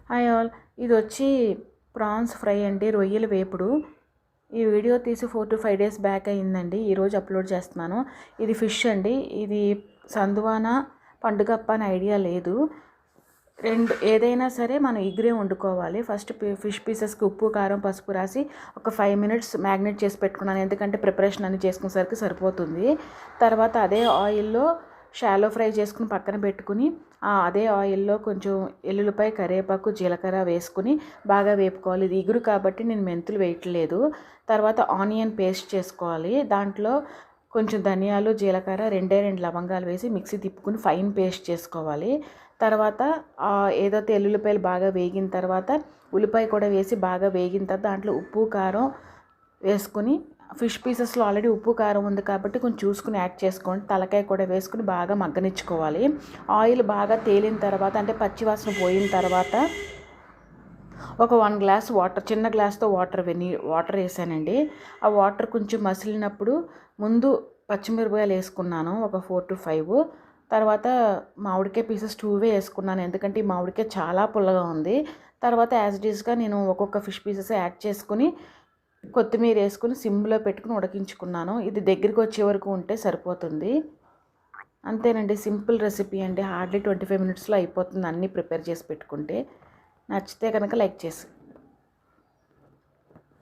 Hi all, ఇది వచ్చి prawns fry అండి, రొయ్యల వేపుడు. ఈ వీడియో తీసి 4 to 5 days బ్యాక్ అయ్యిందండి. ఈరోజు అప్లోడ్ చేస్తున్నాను. ఇది ఫిష్ అండి. ఇది సందువాన పండుగప్ప అని ఐడియా లేదు. ఏదైనా సరే మనం ఇగురే వండుకోవాలి. ఫస్ట్ ఫిష్ పీసెస్కి ఉప్పు కారం పసుపు రాసి ఒక 5 minutes మ్యాగ్నేట్ చేసి పెట్టుకున్నాను, ఎందుకంటే ప్రిపరేషన్ అన్ని చేసుకునేసరికి సరిపోతుంది. తర్వాత అదే ఆయిల్లో షాలో ఫ్రై చేసుకుని పక్కన పెట్టుకుని అదే ఆయిల్లో కొంచెం ఎల్లుల్లిపాయ కరివేపాకు జీలకర్ర వేసుకుని బాగా వేపుకోవాలి. ఇది ఇగురు కాబట్టి నేను మెంతులు వేయట్లేదు. తర్వాత ఆనియన్ పేస్ట్ చేసుకోవాలి. దాంట్లో కొంచెం ధనియాలు జీలకర్ర 2 లవంగాలు వేసి మిక్సీ తిప్పుకుని ఫైన్ పేస్ట్ చేసుకోవాలి. తర్వాత ఏదైతే ఎల్లుల్లిపాయలు బాగా వేగిన తర్వాత ఉల్లిపాయ కూడా వేసి బాగా వేగిన తర్వాత దాంట్లో ఉప్పు కారం వేసుకుని, ఫిష్ పీసెస్లో ఆల్రెడీ ఉప్పు కారం ఉంది కాబట్టి కొంచెం చూసుకుని యాడ్ చేసుకోండి. తలకాయ కూడా వేసుకుని బాగా మగ్గనిచ్చుకోవాలి. ఆయిల్ బాగా తేలిన తర్వాత, అంటే పచ్చివాసన పోయిన తర్వాత ఒక 1 glass వాటర్, చిన్న గ్లాస్తో వాటర్ వేసానండి. ఆ వాటర్ కొంచెం మసిలినప్పుడు ముందు పచ్చిమిరపకాయలు వేసుకున్నాను, ఒక 4 to 5. తర్వాత మామిడికాయ పీసెస్ 2 వేసుకున్నాను, ఎందుకంటే ఈ మామిడికాయ చాలా పుల్లగా ఉంది. తర్వాత యాజ్ ఇట్ ఈస్గా నేను ఒక్కొక్క ఫిష్ పీసెస్ యాడ్ చేసుకుని కొత్తిమీర వేసుకుని సిమ్లో పెట్టుకుని ఉడికించుకున్నాను. ఇది దగ్గరికి వచ్చే వరకు ఉంటే సరిపోతుంది. అంతేనండి, సింపుల్ రెసిపీ అండి. హార్డ్లీ 25 minutesలో అయిపోతుంది అన్నీ ప్రిపేర్ చేసి పెట్టుకుంటే. నచ్చితే కనుక లైక్ చేసి